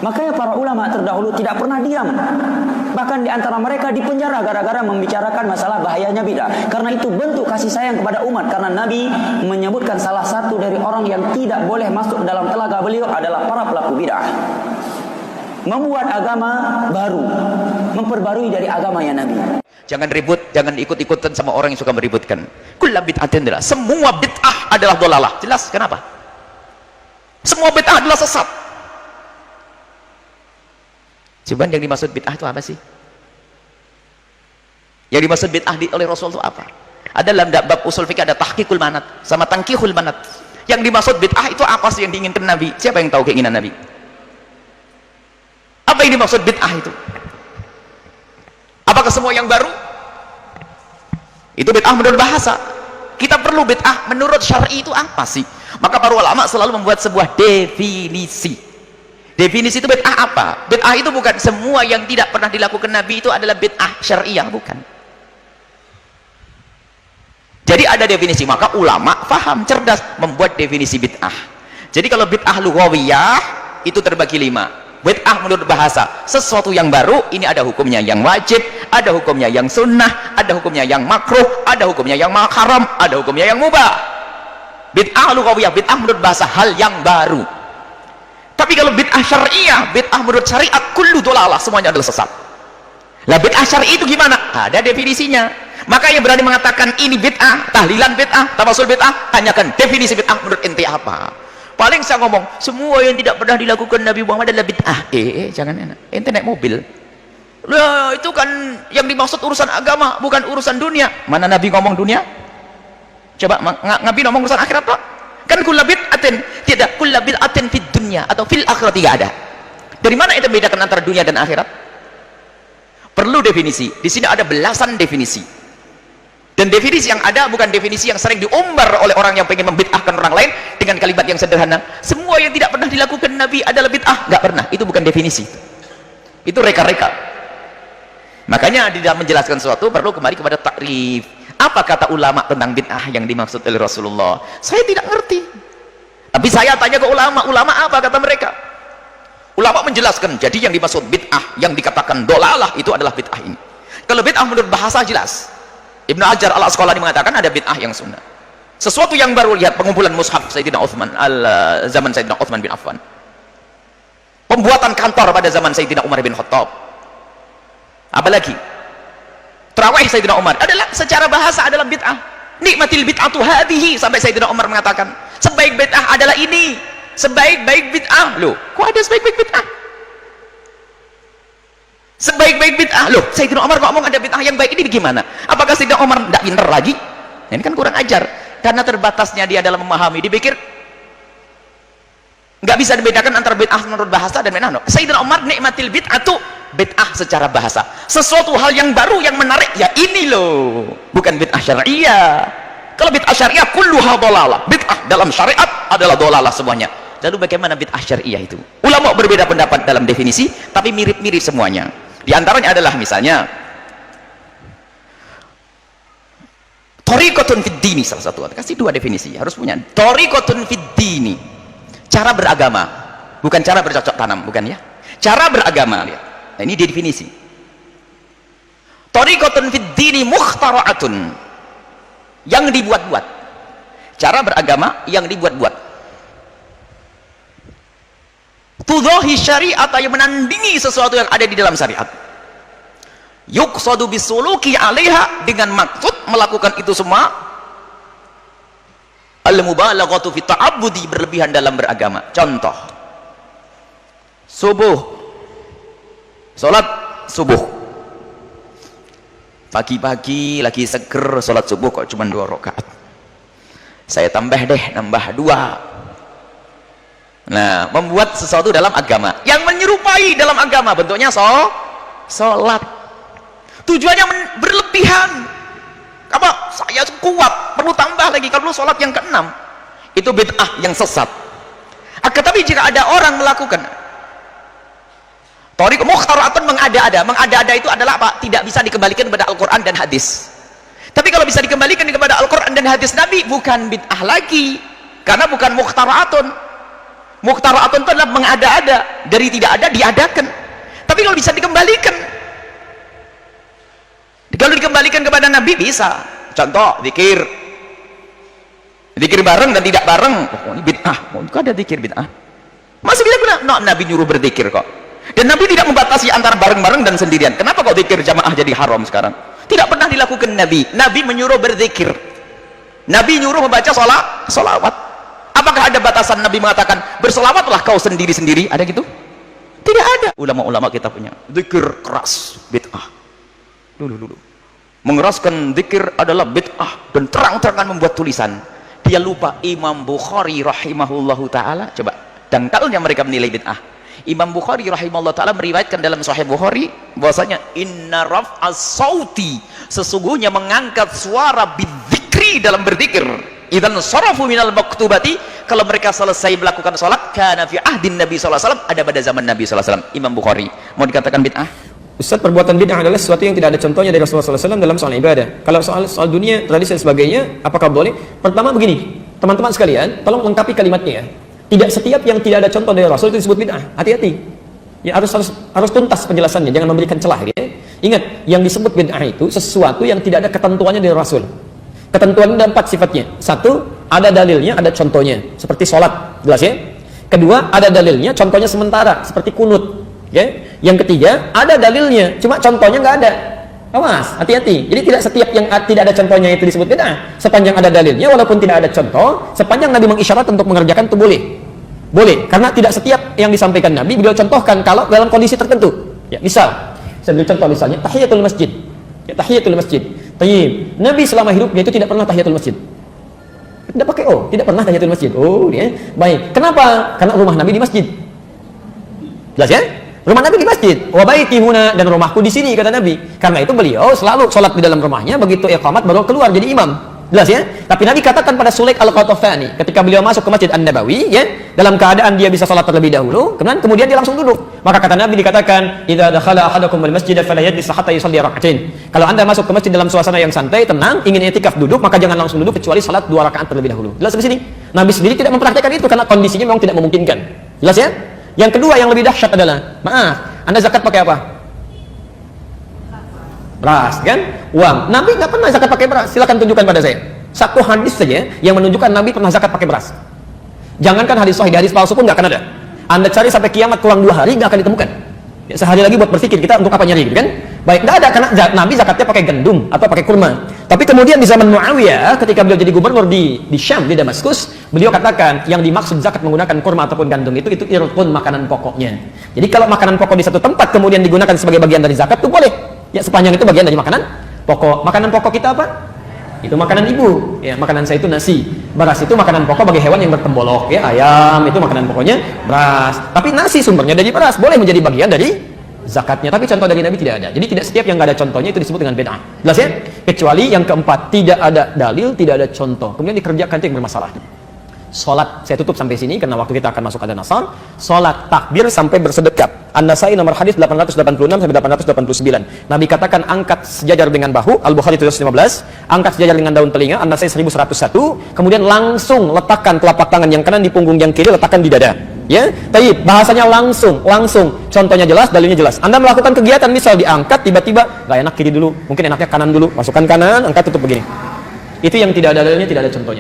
Makanya para ulama terdahulu tidak pernah diam. Bahkan di antara mereka dipenjara gara-gara membicarakan masalah bahayanya bid'ah. Karena itu bentuk kasih sayang kepada umat. Karena Nabi menyebutkan salah satu dari orang yang tidak boleh masuk dalam telaga beliau adalah para pelaku bid'ah. Membuat agama baru, memperbarui dari agamanya Nabi. Jangan ribut, jangan ikut-ikutan sama orang yang suka meributkan. Kullu bid'atin adalah, semua bid'ah adalah dolalah. Jelas kenapa? Semua bid'ah adalah sesat. Coba yang dimaksud bid'ah itu apa sih? Yang dimaksud bid'ah oleh Rasul itu apa? Ada dalam bab usul fikih ada tahqiqul manat sama tankihul manat. Yang dimaksud bid'ah itu apa sih yang diinginkan Nabi? Siapa yang tahu keinginan Nabi? Apa yang dimaksud bid'ah itu? Apakah semua yang baru? Itu bid'ah menurut bahasa. Kita perlu bid'ah menurut syar'i itu apa sih? Maka para ulama selalu membuat sebuah definisi. Definisi itu bid'ah apa? Bid'ah itu bukan semua yang tidak pernah dilakukan Nabi itu adalah bid'ah syariah, bukan. Jadi ada definisi, maka ulama faham, cerdas membuat definisi bid'ah. Jadi kalau bid'ah lughawiyah itu terbagi 5. Bid'ah menurut bahasa, sesuatu yang baru, ini ada hukumnya yang wajib, ada hukumnya yang sunnah, ada hukumnya yang makruh, ada hukumnya yang haram, ada hukumnya yang mubah. Bid'ah lughawiyah, bid'ah menurut bahasa, hal yang baru. Tapi kalau bid'ah syariah, bid'ah menurut syariat, kullu dolalah, semuanya adalah sesat. Lah bid'ah syari'i itu gimana? Ada definisinya. Maka yang berani mengatakan ini bid'ah, tahlilan bid'ah, tawasul bid'ah, tanyakan definisi bid'ah menurut ente apa? Paling saya ngomong, semua yang tidak pernah dilakukan Nabi Muhammad adalah bid'ah. Jangan enak. Ente naik mobil. Lah, itu kan yang dimaksud urusan agama, bukan urusan dunia. Mana Nabi ngomong dunia? Coba Nabi ngomong urusan akhirat, Pak. Kan kullu bid'atin, tidak kullu bid'atin fid dunya atau fil akhirat, tidak ada. Dari mana itu membedakan antara dunia dan akhirat? Perlu definisi. Di sini ada belasan definisi. Dan definisi yang ada bukan definisi yang sering diumbar oleh orang yang pengen membid'ahkan orang lain dengan kalimat yang sederhana. Semua yang tidak pernah dilakukan Nabi adalah bid'ah. Nggak pernah. Itu bukan definisi. Itu reka-reka. Makanya di dalam menjelaskan sesuatu perlu kembali kepada takrif. Apa kata ulama tentang bid'ah yang dimaksud oleh Rasulullah? Saya tidak ngerti. Tapi saya tanya ke ulama. Ulama apa kata mereka? Ulama menjelaskan. Jadi yang dimaksud bid'ah yang dikatakan dolalah itu adalah bid'ah ini. Kalau bid'ah menurut bahasa jelas. Ibnu Hajar al-Asqalani mengatakan ada bid'ah yang sunnah. Sesuatu yang baru, lihat pengumpulan mushaf Sayyidina Uthman zaman Sayyidina Uthman bin Affan. Pembuatan kantor pada zaman Sayyidina Umar bin Khattab. Apalagi tarawih Sayyidina Umar adalah secara bahasa adalah bid'ah. Nikmatil bid'atu hadhihi, sampai Sayyidina Umar mengatakan sebaik bid'ah adalah ini. Sebaik-baik bid'ah. Loh, kok ada sebaik-baik bid'ah? Sebaik-baik bid'ah. Loh, Sayyidina Umar ngomong ada bid'ah yang baik, ini bagaimana? Apakah Sayyidina Umar tidak pintar lagi? Ini kan kurang ajar. Karena terbatasnya dia dalam memahami, dipikir nggak bisa dibedakan antara bid'ah menurut bahasa dan bid'ah. Sayyidina Umar nikmatil bid'atu, bid'ah secara bahasa. Sesuatu hal yang baru, yang menarik, ya ini loh. Bukan bid'ah syariah. Kalau bid'ah syariah kulluha dolalah. Bid'ah dalam syariat adalah dolalah semuanya. Lalu bagaimana bid'ah syariah itu? Ulama berbeda pendapat dalam definisi, tapi mirip-mirip semuanya. Di antaranya adalah misalnya thariqatun fid dini, salah satu. Kasih 2 definisi, harus punya. Thariqatun fid dini, cara beragama, bukan cara bercocok tanam, bukan ya. Cara beragama, lihat. Nah, ini definisi. Thariqatun fid dini mukhtara'atun, yang dibuat-buat. Cara beragama yang dibuat-buat. Tudhahi syariat, yang menandingi sesuatu yang ada di dalam syariat. Yuqsadu bisuluki 'alaiha, dengan maksud melakukan itu semua. Al-mubalaghatu fi ta'abbudi, berlebihan dalam beragama. Contoh, subuh, salat subuh, pagi-pagi lagi seger, salat subuh kok cuma 2 rakaat. Saya tambah deh, nambah 2. Nah, membuat sesuatu dalam agama yang menyerupai dalam agama, bentuknya sholat. Tujuannya berlebihan. Apa? Saya kuat, perlu tambah lagi. Kalau sholat yang ke-6, itu bid'ah yang sesat. Tetapi jika ada orang melakukan thariq mukhtara'atun, mengada-ada itu adalah apa? Tidak bisa dikembalikan kepada Al-Quran dan hadis. Tapi kalau bisa dikembalikan kepada Al-Quran dan hadis Nabi, bukan bid'ah lagi, karena bukan mukhtara'atun. Mukhtara'atun itu adalah mengada-ada, dari tidak ada diadakan. Tapi kalau bisa dikembalikan, kalau dikembalikan kepada Nabi bisa. Contoh zikir bareng dan tidak bareng, oh ini bid'ah, oh itu ada zikir bid'ah. Masih bisa guna, no, Nabi nyuruh berzikir kok. Dan Nabi tidak membatasi antara bareng-bareng dan sendirian. Kenapa kok zikir jamaah jadi haram sekarang? Tidak pernah dilakukan Nabi. Nabi menyuruh berzikir. Nabi nyuruh membaca solawat. Apakah ada batasan Nabi mengatakan bersolawatlah kau sendiri-sendiri? Ada gitu? Tidak ada. Ulama-ulama kita punya zikir keras bid'ah. Dulu. Mengeraskan zikir adalah bid'ah dan terang-terangan membuat tulisan. Dia lupa Imam Bukhari rahimahullahu ta'ala, coba dangkalnya mereka menilai bid'ah. Imam Bukhari rahimahullahu ta'ala meriwayatkan dalam Sahih Bukhari bahwasanya inna raf'as sauti, sesungguhnya mengangkat suara bidzikri dalam berzikir, idzan sarafu minal maktubati, kalau mereka selesai melakukan salat, kana fi ahdin Nabi sallallahu alaihi wasallam, ada pada zaman Nabi sallallahu alaihi wasallam. Imam Bukhari. Mau dikatakan bid'ah? Ustaz, perbuatan bid'ah adalah sesuatu yang tidak ada contohnya dari Rasulullah SAW dalam soal ibadah. Kalau soal dunia, tradisi dan sebagainya, apakah boleh? Pertama begini, teman-teman sekalian, tolong lengkapi kalimatnya ya. Tidak setiap yang tidak ada contoh dari Rasul itu disebut bid'ah. Hati-hati. Ya harus tuntas penjelasannya, jangan memberikan celah ya. Ingat, yang disebut bid'ah itu sesuatu yang tidak ada ketentuannya dari Rasul. Ketentuannya ada 4 sifatnya. 1, ada dalilnya, ada contohnya. Seperti sholat, jelas ya. Kedua, ada dalilnya, contohnya sementara, seperti kunut. Ya. Yang ketiga, ada dalilnya, cuma contohnya nggak ada. Awas, hati-hati. Jadi tidak setiap yang tidak ada contohnya itu disebut bid'ah. Sepanjang ada dalilnya, walaupun tidak ada contoh, sepanjang Nabi mengisyarat untuk mengerjakan itu boleh. Boleh, karena tidak setiap yang disampaikan Nabi beliau contohkan kalau dalam kondisi tertentu. Ya, misal, saya beri contoh misalnya tahiyatul masjid. Ya, tahiyatul masjid. Tayyib. Nabi selama hidupnya itu tidak pernah tahiyatul masjid. Tidak pakai tidak pernah tahiyatul masjid. Ya. Baik. Kenapa? Karena rumah Nabi di masjid. Jelas ya? Rumah Nabi di masjid. Wa baiti huna, dan rumahku di sini, kata Nabi. Karena itu beliau selalu sholat di dalam rumahnya, begitu iqamat baru keluar jadi imam. Jelas ya? Tapi Nabi katakan pada Sulaik al-Qatafani ketika beliau masuk ke Masjid An-Nabawi ya, dalam keadaan dia bisa sholat terlebih dahulu, kemudian dia langsung duduk. Maka kata Nabi dikatakan, "Idza dakhala ahadukum al-masjid fala yajlis hatta yusalli rak'atain." Kalau Anda masuk ke masjid dalam suasana yang santai, tenang, ingin i'tikaf duduk, maka jangan langsung duduk kecuali salat 2 rakaat terlebih dahulu. Jelas di sini? Nabi sendiri tidak mempraktikkan itu karena kondisinya memang tidak memungkinkan. Jelas ya? Yang kedua yang lebih dahsyat adalah, maaf, Anda zakat pakai apa? Beras, kan? Uang. Nabi nggak pernah zakat pakai beras. Silakan tunjukkan pada saya. Satu hadis saja yang menunjukkan Nabi pernah zakat pakai beras. Jangankan hadis sahih, hadis palsu pun nggak akan ada. Anda cari sampai kiamat kurang 2 hari nggak akan ditemukan. Ya, sehari lagi buat berpikir kita untuk apa nyari, gitu kan? Baik, nggak ada karena Nabi zakatnya pakai gandum atau pakai kurma. Tapi kemudian di zaman Muawiyah, ketika beliau jadi gubernur di Syam, di Damaskus, beliau katakan yang dimaksud zakat menggunakan kurma ataupun gandum itu irqun, makanan pokoknya. Jadi kalau makanan pokok di satu tempat kemudian digunakan sebagai bagian dari zakat itu boleh. Ya, sepanjang itu bagian dari makanan pokok. Makanan pokok kita apa? Itu makanan ibu. Ya, makanan saya itu nasi. Beras itu makanan pokok bagi hewan yang bertembolok. Ya, ayam itu makanan pokoknya beras. Tapi nasi sumbernya dari beras, boleh menjadi bagian dari zakatnya. Tapi contoh dari Nabi tidak ada. Jadi tidak setiap yang nggak ada contohnya itu disebut dengan bid'ah. Jelas ya? Kecuali yang keempat, tidak ada dalil, tidak ada contoh, kemudian dikerjakan itu yang bermasalah. Salat, saya tutup sampai sini karena waktu kita akan masuk ada nasar. Salat takbir sampai bersedekap. An-Nasai nomor hadis 886 sampai 889. Nabi katakan angkat sejajar dengan bahu, Al-Bukhari 715, angkat sejajar dengan daun telinga, An-Nasai 1101, kemudian langsung letakkan telapak tangan yang kanan di punggung yang kiri, letakkan di dada. Ya, tapi bahasanya langsung. Contohnya jelas, dalilnya jelas. Anda melakukan kegiatan misal diangkat tiba-tiba nggak enak kiri dulu, mungkin enaknya kanan dulu, masukkan kanan, angkat tutup begini. Itu yang tidak ada dalilnya, tidak ada contohnya.